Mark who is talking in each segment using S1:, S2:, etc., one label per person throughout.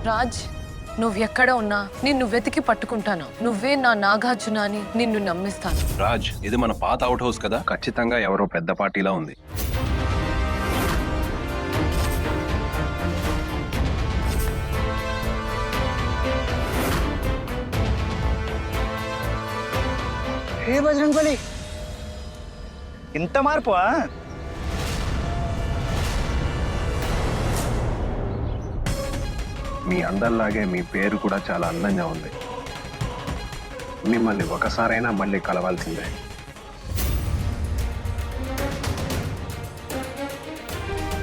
S1: రాజ్, నువ్వు ఎక్కడ ఉన్నా నిన్ను వెతికి పట్టుకుంటాను. నువ్వే నా నాగార్జున అని నిన్ను నమ్మిస్తాను.
S2: రాజ్, ఇది మన పాత అవుట్ హౌస్ కదా, ఖచ్చితంగా ఎవరో పెద్ద పార్టీలా ఉంది.
S3: ఏ బజరంగ్ బలి, ఇంత మార్పు?
S2: మీ అందరిలాగే మీ పేరు కూడా చాలా అందంగా ఉంది. మిమ్మల్ని ఒకసారైనా మళ్ళీ కలవాల్సిందే.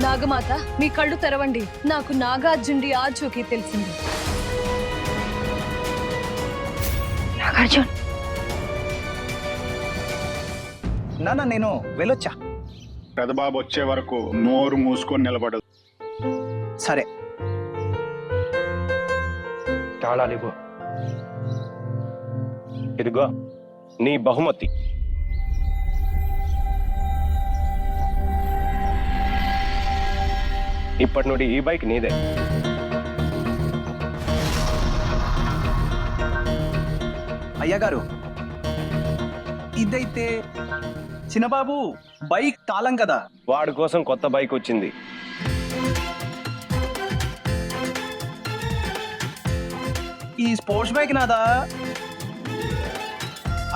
S1: నాగమాత, మీ కళ్ళు తెరవండి. నాకు నాగార్జునుడి ఆచూకీ తెలిసింది.
S4: నాగార్జున్,
S3: నాన్న నేను వెళ్ళొచ్చా?
S5: పెదబాబు వచ్చే వరకు నోరు మూసుకొని నిలబడదు.
S3: సరే.
S6: తాళాలివ్వు. ఇదిగో నీ బహుమతి. ఇప్పటి నుండి ఈ బైక్ నీదే.
S3: అయ్యగారు, ఇదైతే చిన్నబాబు బైక్ తాళం కదా.
S6: వాడి కోసం కొత్త బైక్ వచ్చింది.
S3: ఈ స్పోర్ట్స్ బైక్ నాదా?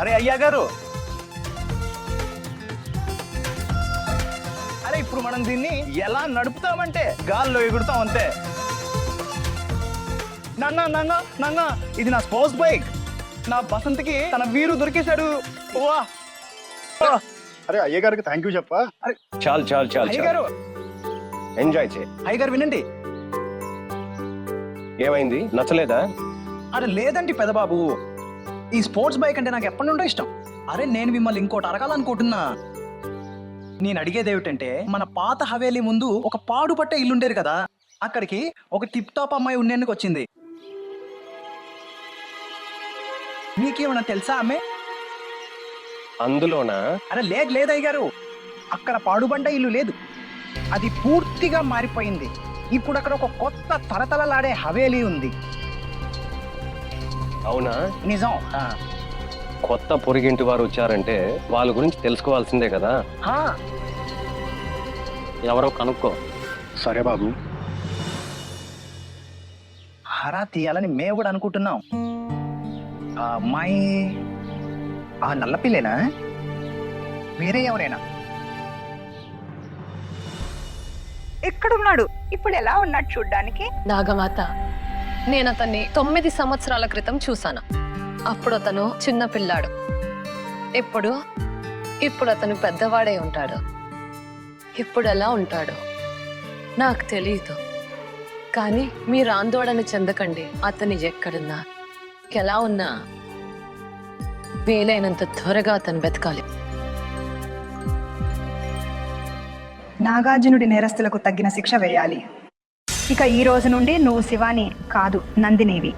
S3: అరే అయ్యగారు, అరే ఇప్పుడు మనం దీన్ని ఎలా నడుపుతామంటే గాల్లో ఎగురుతాం అంతే. నాన్న నాన్న నాన్న, ఇది నా స్పోర్ట్స్ బైక్. నా బసంత్కి తన వీరు దొరికేశాడు. వా!
S5: అరే అయ్యగారికి థ్యాంక్ యూ చెప్పా.
S3: అరే
S6: చాలు చాలు చాలు
S3: అయ్యగారు,
S6: ఎంజాయ్ చేయి.
S3: అయ్యగారు వినండి.
S6: ఏమైంది, నచ్చలేదా?
S3: అరే లేదండి పెదబాబు, ఈ స్పోర్ట్స్ బైక్ అంటే నాకు ఎప్పటి నుండో ఇష్టం. అరే నేను మిమ్మల్ని ఇంకోటి అడగాలనుకుంటున్నా. నేను అడిగేది ఏమిటంటే, మన పాత హవేలీ ముందు ఒక పాడుపట్టే ఇల్లుండేది కదా, అక్కడికి ఒక టిప్ టాప్ అమ్మాయి ఉండేందుకు వచ్చింది. మీకేమన్నా తెలుసా ఆమె?
S6: అందులోనా?
S3: అరే లేదు అయ్యగారు, అక్కడ పాడుబండ ఇల్లు లేదు, అది పూర్తిగా మారిపోయింది. ఇప్పుడు అక్కడ ఒక కొత్త తలతలలాడే హవేలీ ఉంది.
S6: అవునా?
S3: నిజం.
S6: కొత్త పొరిగింటి వారు వచ్చారంటే వాళ్ళ గురించి తెలుసుకోవాల్సిందే కదా. ఎవరో కనుక్కో.
S5: సరే బాబు.
S3: హరా తీయాలని మేము కూడా అనుకుంటున్నాం. ఆ అమ్మాయి ఆ నల్లపిల్లేనా, వేరే ఎవరైనా?
S4: ఎక్కడున్నాడు? ఇప్పుడు ఎలా ఉన్నాడు చూడ్డానికి?
S1: నాగమాత, నేను అతన్ని 9 సంవత్సరాల క్రితం చూశాను. అప్పుడు అతను చిన్న పిల్లాడు. ఇప్పుడు అతను పెద్దవాడై ఉంటాడు. ఇప్పుడు ఎలా ఉంటాడో నాకు తెలియదు. కానీ మీరు ఆందోళన చెందకండి. అతను ఎక్కడున్నా, ఎలా ఉన్నా వీలైనంత త్వరగా అతను వెతకాలి.
S4: నాగార్జునుడి నేరస్తులకు తగిన శిక్ష వేయాలి. ఇక ఈ రోజు నుండి నువ్వు శివాని కాదు, నందినివి.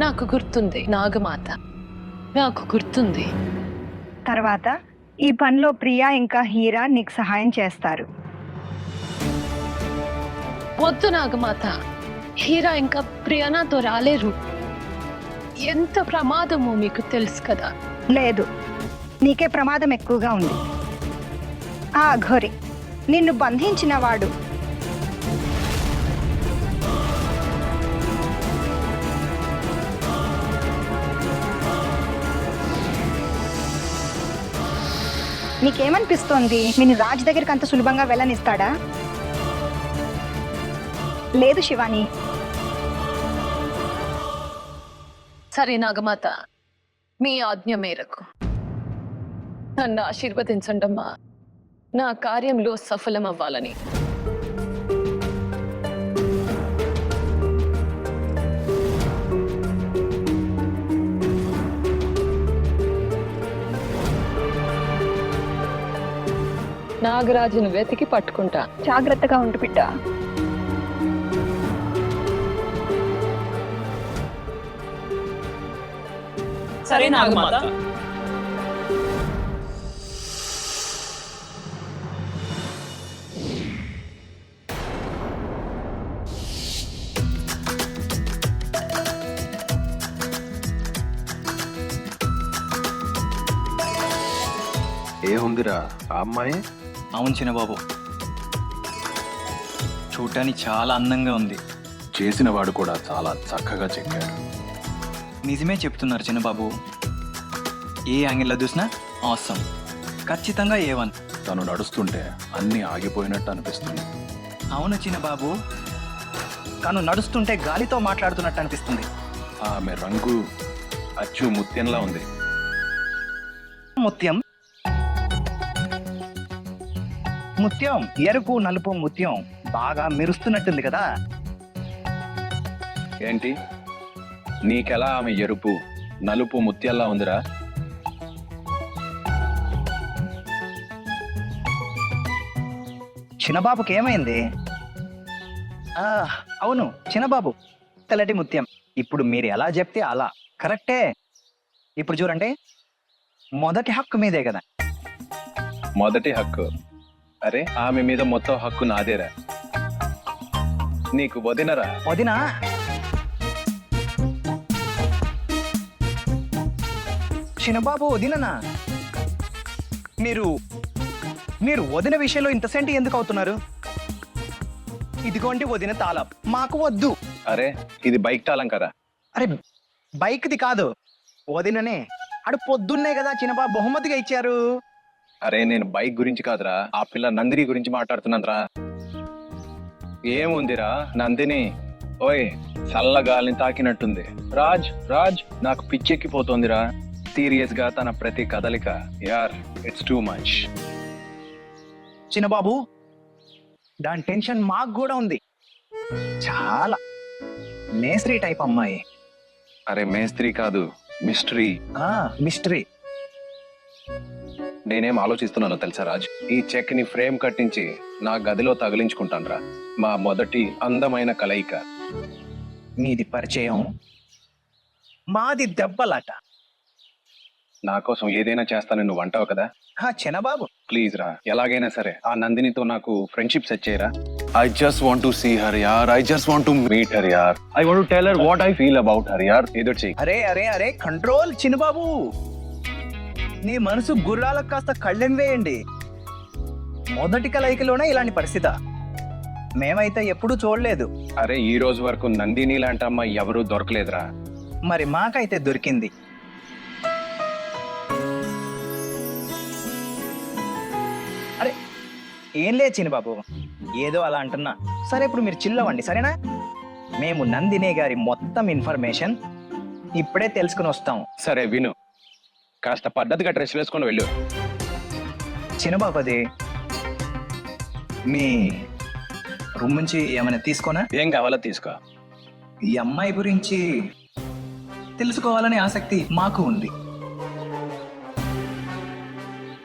S1: నాకు గుర్తుంది నాగమాత, నాకు గుర్తుంది.
S4: తర్వాత ఈ పనిలో ప్రియా ఇంకా హీరా నీకు సహాయం చేస్తారు.
S1: వద్దు నాగమాత, హీరా ఇంకా ప్రియానాతో రాలేరు. ఎంత ప్రమాదమో మీకు తెలుసు కదా.
S4: లేదు, నీకే ప్రమాదం ఎక్కువగా ఉంది. ఆ ఘోరి నిన్ను బంధించిన వాడు నీకేమనిపిస్తోంది? నేను రాజ్ దగ్గరికి అంత సులభంగా వెళ్ళనిస్తాడా? లేదు శివాని.
S1: సరే నాగమాత, మీ ఆజ్ఞ మేరకు నన్ను ఆశీర్వదించండమ్మా, నా కార్యంలో సఫలం అవ్వాలని. నాగరాజును వెతికి పట్టుకుంటా.
S4: జాగ్రత్తగా ఉండు బిడ్డ.
S7: సరే నాగమాత.
S2: ఏముందిరా ఆ అమ్మాయి?
S3: అవును చిన్నబాబు, చూడటానికి చాలా అందంగా ఉంది.
S2: చేసిన వాడు కూడా చాలా చక్కగా చెక్కాడు.
S3: నిజమే చెప్తున్నారు చిన్నబాబు. ఏ యాంగిల్లో చూసినా అవసరం. ఖచ్చితంగా A1.
S2: తను నడుస్తుంటే అన్నీ ఆగిపోయినట్టు అనిపిస్తుంది.
S3: అవును చిన్నబాబు, తను నడుస్తుంటే గాలితో మాట్లాడుతున్నట్టు అనిపిస్తుంది.
S2: ఆమె రంగు అచ్చు ముత్యంలా ఉంది.
S3: ముత్యం ముత్యం ఎరుపు నలుపు ముత్యం బాగా మెరుస్తున్నట్టుంది కదా.
S2: ఏంటి, నీకెలా ఆమె ఎరుపు నలుపు ముత్యాల్లా ఉందిరా?
S3: చిన్నబాబుకి ఏమైంది? అవును చిన్నబాబు, తెల్లటి ముత్యం. ఇప్పుడు మీరు ఎలా చెప్తే అలా కరెక్టే. ఇప్పుడు చూడండి, మొదటి హక్కు మీదే కదా.
S2: మొదటి హక్కు? అరే, ఆమె మీద మొత్తం హక్కు నాదేరా. నీకు వదినరా?
S3: వదినా? చిన్నబాబు వదిననా? మీరు మీరు వదిన విషయంలో ఇంత సెంటి ఎందుకు అవుతున్నారు? ఇదిగోండి వదిన తాళం, మాకు వద్దు.
S2: అరే, ఇది బైక్ తాళం కదా.
S3: అరే, బైక్ది కాదు, వదిననే. అడు పొద్దున్నే కదా చిన్నబాబు బహుమతిగా ఇచ్చారు.
S2: అరే, నేను బైక్ గురించి కాదురా, ఆ పిల్ల నందిని గురించి మాట్లాడుతున్నానురా. ఏముందిరా నందిని? ఓయ్, చల్లగాలిని తాకినట్టుంది. రాజ్ రాజ్ నాకు పిచ్చెక్కిపోతోందిరా. సీరియస్ గా తన ప్రతి కదలిక. యార్, ఇట్స్ టూ మచ్.
S3: చిన్నబాబు, దాని టెన్షన్ మాకు కూడా ఉంది. చాలా మేస్త్రీ టైప్ అమ్మాయి.
S2: అరే, మేస్త్రి కాదు, మిస్టరీ.
S3: మిస్టరీ.
S2: నేనేం ఆలోచిస్తున్నానో తెలుసా రాజ్? ఈ చెక్ ని ఫ్రేమ్ కట్టించి నా గదిలో తగిలించుకుంటానురా. మా మొదటి అందమైన కలయిక.
S3: మీది పరిచయం, మాది దెబ్బలాట.
S2: నా కోసం ఏదైనా చేస్తానని నువ్వు అంటావు కదా.
S3: చిన్నబాబు
S2: ప్లీజ్ రా, ఎలాగైనా సరే ఆ నందినితో నాకు ఫ్రెండ్షిప్ సెట్ చేయరా. I just want to see her యార్. I just want to meet her యార్. I want to tell her what I feel about her యార్. ఏదో చెయ్యి.
S3: అరే అరే అరే, కంట్రోల్ చిన్నబాబు. నీ మనసు గుర్రాలకు కాస్త కళ్ళెం వేయండి. మొదటి కలయికలోనే ఇలాంటి పరిస్థితి మేమైతే ఎప్పుడూ చూడలేదు.
S2: అరే, ఈ రోజు వరకు నందిని లాంటి అమ్మాయి ఎవరూ దొరకలేదురా.
S3: మరి మాకైతే దొరికింది. అరే ఏం లేదు చిన్నబాబు, ఏదో అలా అంటున్నా. సరే, ఇప్పుడు మీరు చిల్లవండి, సరేనా? మేము నందిని గారి మొత్తం ఇన్ఫర్మేషన్ ఇప్పుడే తెలుసుకుని వస్తాం.
S2: సరే విను, కాస్త పద్ధతిగా డ్రెస్ వేసుకొని వెళ్ళు.
S3: చిన్నబాబు, అది మీ రూమ్ నుంచి ఏమైనా తీసుకోనా?
S2: ఏం కావాలో తీసుకో.
S3: ఈ అమ్మాయి గురించి తెలుసుకోవాలనే ఆసక్తి మాకు ఉంది.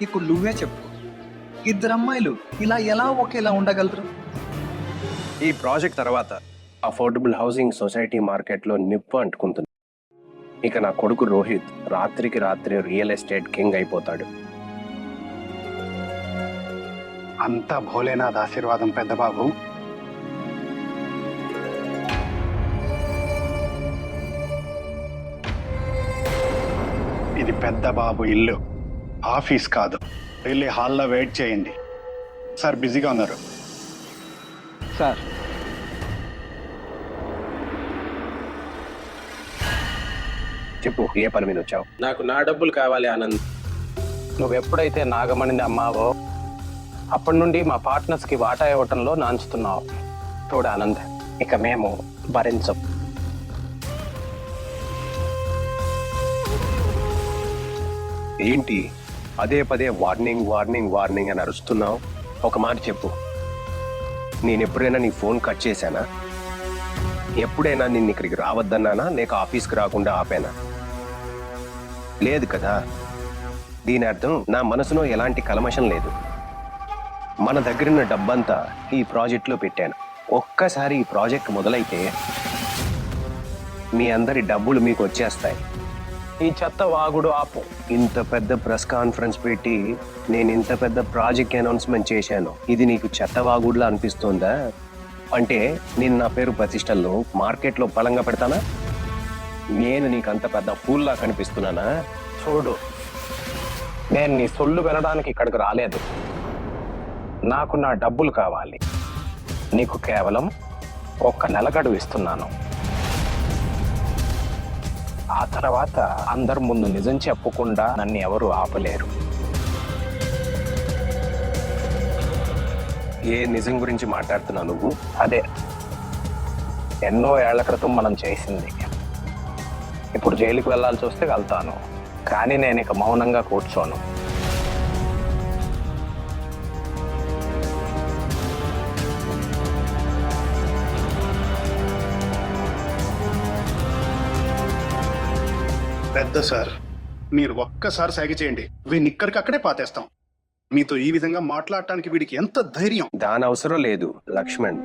S3: ఇప్పుడు నువ్వే చెప్పు, ఇద్దరు అమ్మాయిలు ఇలా ఎలా ఒకేలా ఉండగలరు?
S6: ఈ ప్రాజెక్ట్ తర్వాత అఫోర్డబుల్ హౌసింగ్ సొసైటీ మార్కెట్లో నిప్పు అంటుకుంటుంది. ఇక నా కొడుకు రోహిత్ రాత్రికి రాత్రి రియల్ ఎస్టేట్ కింగ్ అయిపోతాడు.
S5: అంతా భోలేనాథ్ ఆశీర్వాదం పెద్దబాబు. ఇది పెద్దబాబు ఇల్లు, ఆఫీస్ కాదు. వెళ్ళి హాల్లో వెయిట్ చేయండి. సార్ బిజీగా ఉన్నారు.
S3: సార్,
S6: చెప్పు, ఏ పని మీద వచ్చావు? నాకు నా డబ్బులు కావాలి ఆనంద్. నువ్వు ఎప్పుడైతే నాగమణిని అమ్మావో అప్పటి నుండి మా పార్ట్నర్స్ కి వాటా ఇవ్వటంలో నాంచుతున్నావు. చూడు ఆనంద్, ఇక మేము భరించం. ఏంటి పదే పదే వార్నింగ్ వార్నింగ్ వార్నింగ్ అని అరుస్తున్నావు? ఒక మాట చెప్పు, నేను ఎప్పుడైనా నీ ఫోన్ కట్ చేశానా? ఎప్పుడైనా నిన్ను ఇక్కడికి రావద్దన్నానా, లేక ఆఫీస్కి రాకుండా ఆపానా? లేదు కదా. దీని అర్థం నా మనసులో ఎలాంటి కల్మషం లేదు. మన దగ్గరున్న డబ్బంతా ఈ ప్రాజెక్ట్లో పెట్టాను. ఒక్కసారి ఈ ప్రాజెక్ట్ మొదలైతే మీ అందరి డబ్బులు మీకు వచ్చేస్తాయి.
S2: ఈ చెత్త వాగుడు ఆపు.
S6: ఇంత పెద్ద ప్రెస్ కాన్ఫరెన్స్ పెట్టి నేను ఇంత పెద్ద ప్రాజెక్ట్ అనౌన్స్మెంట్ చేశాను. ఇది నీకు చెత్తవాగుడులా అనిపిస్తోందా? అంటే నేను నా పేరు ప్రతిష్టల్లో మార్కెట్లో బలంగా పెడతానా? నేను నీకు అంత పెద్ద ఫూల్లా కనిపిస్తున్నానా?
S2: చూడు, నేను నీ సొల్లు వినడానికి ఇక్కడికి రాలేదు. నాకు నా డబ్బులు కావాలి. నీకు కేవలం 1 నెల గడువు ఇస్తున్నాను. ఆ తర్వాత అందరి ముందు నిజం చెప్పకుండా నన్ను ఎవరు ఆపలేరు.
S6: ఏ నిజం గురించి మాట్లాడుతున్నావు నువ్వు?
S2: అదే ఎన్నో ఏళ్ల క్రితం మనం చేసింది. ఇప్పుడు జైలుకి వెళ్ళాల్సి వస్తే వెళ్తాను, కానీ నేను ఇక మౌనంగా కూర్చోను.
S5: పెద్ద సార్, మీరు ఒక్కసారి సాగి చేయండి, వీడిని ఇక్కడికక్కడే పాతేస్తాం. మీతో ఈ విధంగా మాట్లాడటానికి వీడికి ఎంత ధైర్యం?
S6: దాని అవసరం లేదు లక్ష్మణ్.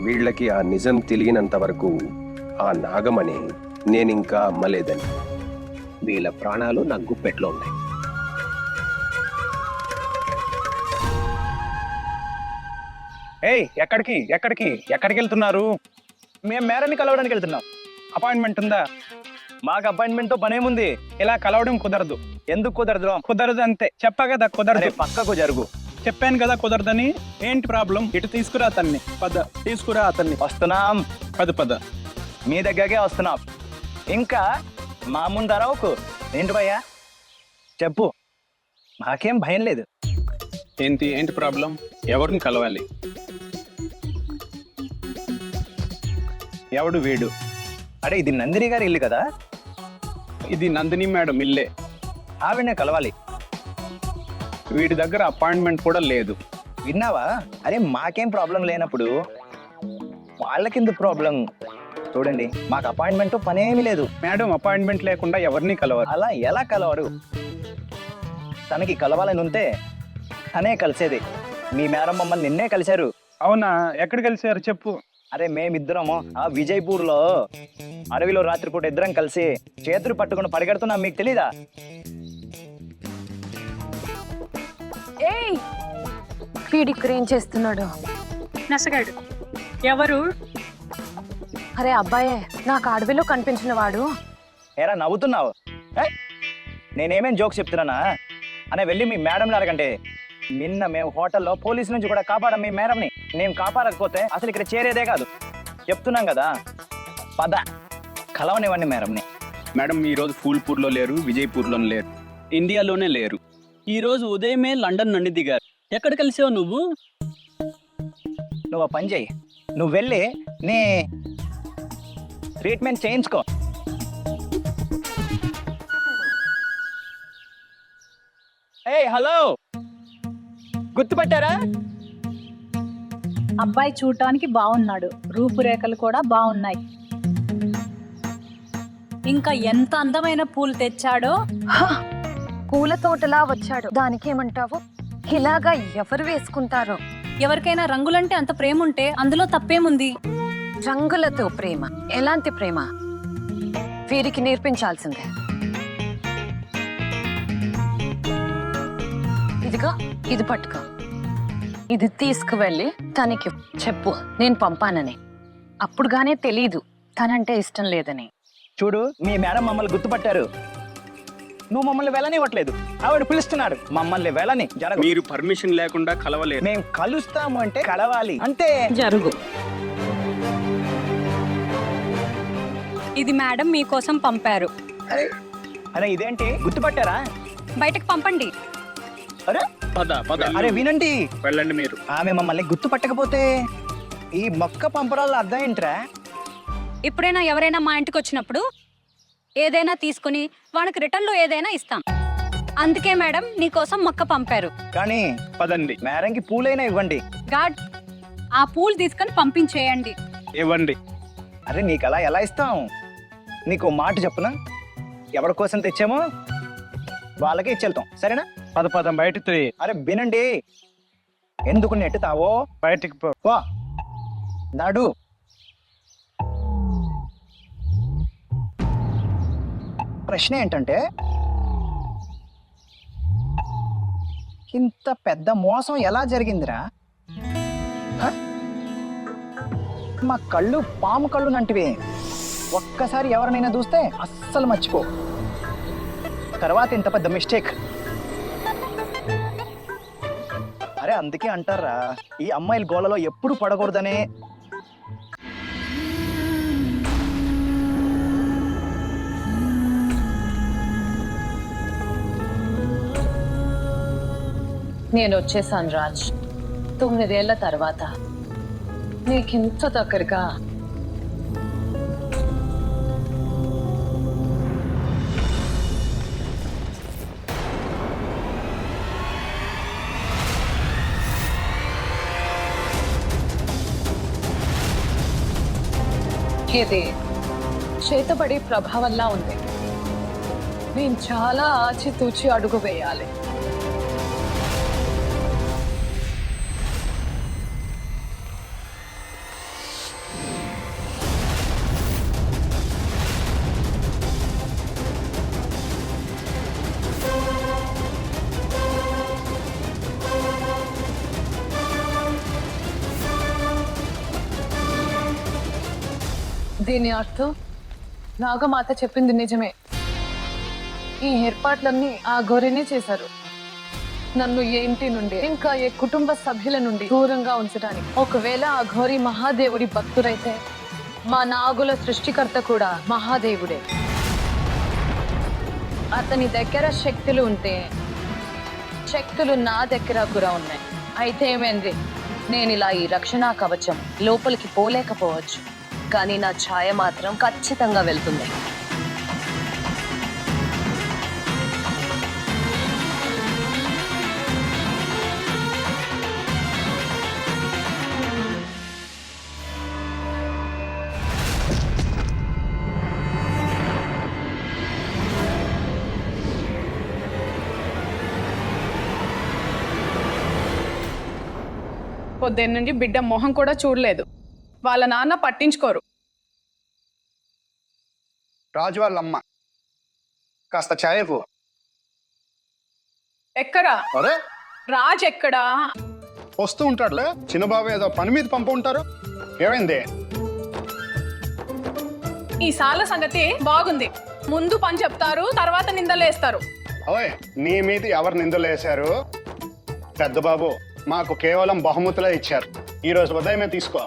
S6: వీళ్ళకి ఆ నిజం తెలియనంత వరకు ఆ నాగమణి నేనింకా అమ్మలేదని. వీళ్ళ ప్రాణాలు నా గుప్పెట్లో ఉన్నాయి.
S3: ఏయ్, ఎక్కడికి ఎక్కడికి ఎక్కడికి వెళ్తున్నారు? మేము మేరని కలవడానికి వెళ్తున్నాం.
S2: అపాయింట్మెంట్ ఉందా?
S3: మాకు అపాయింట్మెంట్ తో పనేముంది?
S2: ఇలా కలవడం కుదరదు.
S3: ఎందుకు కుదరదు?
S2: కుదరదు అంతే. చెప్పా కదా కుదరదు.
S3: అరే, పక్కకు జరుగు.
S2: చెప్పాను కదా కుదరదని. ఏంటి ప్రాబ్లం? ఇటు తీసుకురా అతన్ని. పద, తీసుకురా అతన్ని.
S3: వస్తున్నాం.
S2: పద పద.
S3: మీ దగ్గరకే వస్తున్నాం. ఇంకా మా ముందు అరవకు. ఏంటి భయ్యా, చెప్పు. మాకేం భయం లేదు.
S2: ఏంటి ప్రాబ్లం? ఎవరిని కలవాలి? ఎవడు వీడు?
S3: అరే, ఇది నందిని గారి ఇల్లు కదా?
S2: ఇది నందిని మేడం ఇల్లే.
S3: ఆవిడనే కలవాలి.
S2: వీడి దగ్గర అపాయింట్మెంట్ కూడా లేదు.
S3: విన్నావా? అరే, మాకేం ప్రాబ్లం లేనప్పుడు వాళ్ళకెందుకు ప్రాబ్లం? చూడండి, మాకు అపాయింట్మెంట్ పనేమీ లేదు.
S2: మేడం అపాయింట్మెంట్ లేకుండా ఎవరిని కలవరు.
S3: అలా ఎలా కలవరు? తనకి కలవాలని ఉంటే తనే కలిసేది. మీ మేడం మమ్మల్ని నిన్నే కలిశారు.
S2: అవునా? ఎక్కడ కలిసారు చెప్పు.
S3: అరే, మేమిద్దరము ఆ విజయపూర్లో అడవిలో రాత్రిపూట ఇద్దరం కలిసి చేతులు పట్టుకుని పరిగెడుతున్నాం. మీకు తెలీదా?
S1: ఏయ్, వీడిక్కడ ఏం చేస్తున్నాడు?
S7: నసగాడు ఎవరు?
S1: అరే అబ్బాయే, నాకు అడవిలో కనిపించిన వాడు.
S3: ఏరా నవ్వుతున్నావు? నేనేమేం జోక్స్ చెప్తున్నానా? అనే వెళ్ళి మీ మేడంని అడగండి. నిన్న మేము హోటల్లో పోలీసు నుంచి కూడా కాపాడాం మీ మేడంని. నేను కాపాడకపోతే అసలు ఇక్కడ చేరేదే కాదు. చెప్తున్నాం కదా, పద కలవనివ్వండి మేడంని.
S8: మేడం ఈరోజు ఫూల్పూర్లో లేరు, విజయపూర్లో లేరు, ఇండియాలోనే లేరు. ఈరోజు ఉదయమే లండన్ నుండి దిగారు. ఎక్కడ కలిసావు నువ్వు?
S3: నువ్వు ఆ పని చేయి. నువ్వు వెళ్ళి నీ ట్రీట్మెంట్ చేయించుకో. ఏయ్, హలో, గుర్తుపట్టారా?
S7: అబ్బాయి చూడటానికి బాగున్నాడు, రూపురేఖలు కూడా బాగున్నాయి. ఇంకా ఎంత అందమైన పూలు తెచ్చాడో.
S1: హ! పూల తోటలా వచ్చాడు. దానికేమంటావు? ఇలాగా ఎవరు వేసుకుంటారో?
S7: ఎవరికైనా రంగులంటే అంత ప్రేమ ఉంటే అందులో తప్పేముంది?
S1: రంగులతో ప్రేమ? ఎలాంటి ప్రేమ? వీరికి నేర్పించాల్సిందే. ఇదిగో, ఇది పట్టుకో. ఇది తీసుకువెళ్ళి తనకి చెప్పు నేను పంపానని. అప్పుడుగానే తెలీదు తనంటే ఇష్టం లేదని.
S3: చూడు, మీ మేడం మమ్మల్ని గుర్తుపట్టారు. నువ్వు మమ్మల్ని వెళ్ళనివ్వట్లేదు. ఆవిడ పిలుస్తున్నాడు. మమ్మల్ని వెళ్ళని జరగదు.
S8: మీరు పర్మిషన్ లేకుండా కలవలేరు.
S3: మేము కలుస్తాము అంటే కలవాలి అంతే.
S7: జరుగు. ఇది మేడం మీకోసం పంపారు.
S3: అరే అరే, ఇదేంటి గుర్తుపట్టారా?
S7: బయటకు పంపండి.
S3: అరే
S8: పద పద.
S3: అరే, వినండి.
S8: వెళ్ళండి మీరు.
S3: ఆమె మమ్మల్ని గుర్తుపట్టకపోతే ఈ మొక్క పంపడాల అర్థం ఏంట్రా?
S7: ఎప్పుడైనా ఎవరైనా మా ఇంటికి వచ్చినప్పుడు ఏదైనా తీసుకుని వాళ్ళకి రిటర్న్లో ఏదైనా ఇస్తాం. అందుకే మేడం నీకోసం మొక్క పంపారు.
S3: కానీ
S2: పదండి.
S3: మేడంకి పూలైనా ఇవ్వండి.
S7: గాడ్, ఆ పూలు తీసుకొని పంపించేయండి.
S2: ఇవ్వండి.
S3: అరే, నీకు అలా ఎలా ఇస్తాం? నీకు మాట చెప్పునా? ఎవరి కోసం తెచ్చామో వాళ్ళకే ఇచ్చేళ్తాం, సరేనా?
S2: పద పద, బయటికి
S3: అరే వినండి, ఎందుకు నెట్టుతావో?
S2: బయటికి పో.
S3: వా, నాడు. ప్రశ్న ఏంటంటే, ఇంత పెద్ద మోసం ఎలా జరిగిందిరా? హ? మా కళ్ళు పాము కళ్ళు నంటివి. ఒక్కసారి ఎవరినైనా చూస్తే అస్సలు మర్చిపో. తర్వాత ఇంత పెద్ద మిస్టేక్. అరే అందుకే అంటారా, ఈ అమ్మాయిల గోలలో ఎప్పుడు పడకూడదనే.
S1: నేను వచ్చేసాను రాజ్. 9 ఏళ్ల తర్వాత నీకింత దగ్గరగా. ఇది చేతబడి ప్రభావంలా ఉంది. నేను చాలా ఆచితూచి అడుగు వేయాలి. దీని అర్థం నాగమాత చెప్పింది నిజమే. ఈ ఏర్పాట్లన్నీ ఆ గోరెనే చేశారు. నన్ను ఏ ఇంటి నుండి ఇంకా ఏ కుటుంబ సభ్యుల నుండి దూరంగా ఉంచడానికి. ఒకవేళ ఆ ఘోరి మహాదేవుడి భక్తుడైతే మా నాగుల సృష్టికర్త కూడా మహాదేవుడే. అతని దగ్గర శక్తులు ఉంటే శక్తులు నా దగ్గర కూడా ఉన్నాయి. అయితే ఏమైంది, నేను ఇలా ఈ రక్షణ కవచం లోపలికి పోలేకపోవచ్చు, కానీ నా ఛాయ మాత్రం ఖచ్చితంగా వెళ్తుంది.
S9: పొద్దున్నుండి బిడ్డ మొహం కూడా చూడలేదు. వాళ్ళ నాన్న పట్టించుకోరు.
S5: రాజు వాళ్ళమ్మ కాస్త ఛాయకు.
S9: ఎక్కడా
S5: అరే
S9: రాజ్ ఎక్కడా?
S5: వస్తూ ఉంటాడులే, చిన్నబాబు ఏదో పని మీద పంపు ఉంటారు. ఏమైంది?
S9: ఈ సాల సంగతి బాగుంది. ముందు పని చెప్తారు, తర్వాత నిందలేస్తారు.
S5: ఓయ్, నీ మీద ఎవరు నిందలేశారు? పెద్ద బాబు మాకు కేవలం బహుమతులే ఇచ్చారు. ఈ రోజు ఉదయమే తీసుకో.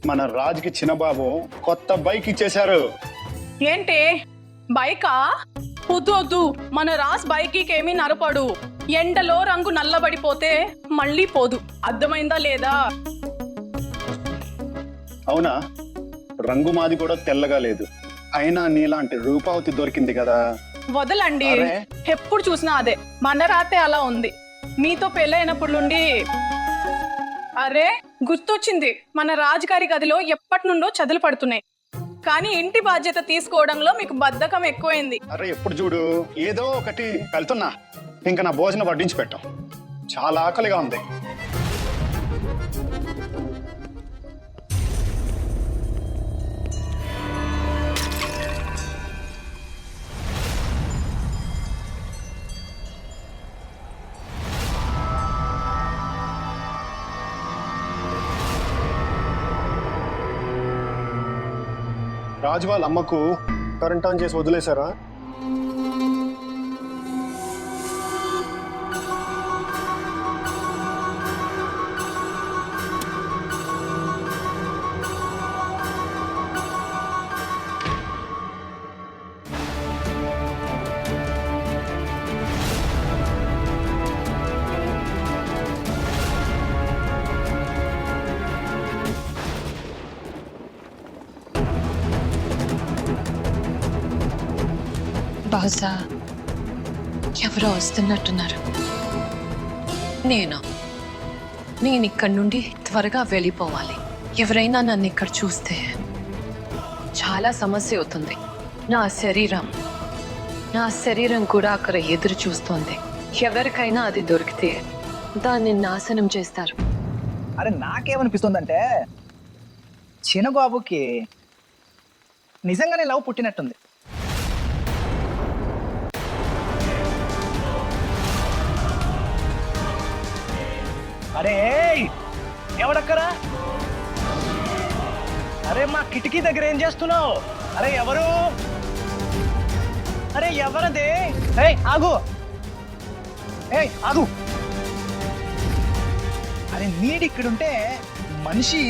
S5: మన రాజుకి చిన్నబాబు కొత్త బైక్ ఇచ్చేశారు.
S9: ఏంటి బైకా? వద్దు, మన రాజ్ బైక్కి ఏమీ నరపడు. ఎండలో రంగు నల్లబడిపోతే మళ్ళీ పోదు. అర్థమైందా లేదా?
S5: అవునా? రంగు మాది కూడా తెల్లగా లేదు. అయినా నీలాంటి రూపావతి దొరికింది కదా.
S9: వదలండి,
S5: అరే.
S9: ఎప్పుడు చూసినా అదే. మన రాతే అలా ఉంది. మీతో పెళ్ళైనప్పుడు నుండి. అరే గుర్తొచ్చింది, మన రాజుగారి గదిలో ఎప్పటి నుండో చదులు పడుతున్నాయి. కానీ ఇంటి బాధ్యత తీసుకోవడంలో మీకు బద్ధకం ఎక్కువైంది.
S5: అరే ఎప్పుడు చూడు ఏదో ఒకటి వెళ్తున్నా. ఇంకా నా భోజనం వడ్డించి పెట్టాం. చాలా ఆకలిగా ఉంది. రాజు వాళ్ళ అమ్మకు కరెంట్ ఆన్ చేసి వదిలేశారా?
S1: బహుశా ఎవరో వస్తున్నట్టున్నారు. నేను ఇక్కడి నుండి త్వరగా వెళ్ళిపోవాలి. ఎవరైనా నన్ను ఇక్కడ చూస్తే చాలా సమస్య అవుతుంది. నా శరీరం కూడా అక్కడ ఎదురు చూస్తోంది. ఎవరికైనా అది దొరికితే దాన్ని నాశనం చేస్తారు.
S3: అరే నాకేమనిపిస్తుందంటే, చిన్నబాబుకి నిజంగానే లవ్ పుట్టినట్టుంది. అరే ఎవడక్కరా? అరే మా కిటికీ దగ్గర ఏం చేస్తున్నావు? అరే ఎవరు? అరే ఎవరదే? ఏయ్ ఆగు, ఏయ్ ఆగు. అరే నీడు ఇక్కడుంటే మనిషి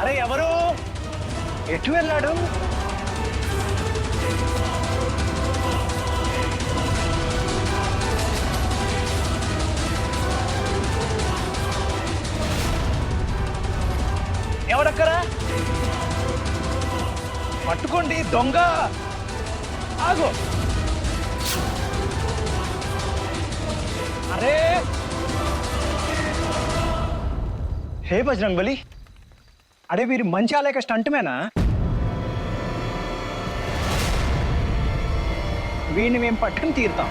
S3: అరే ఎవరు? ఎటు వెళ్ళాడు? ఎవడక్కరా? పట్టుకోండి దొంగ. ఆగు. అరే హే బజరంగ్ బలి, అరే వీరు మంచి ఆలేక స్టంట్ మేనా? వీడిని మేము పట్టుకుని తీరుతాం.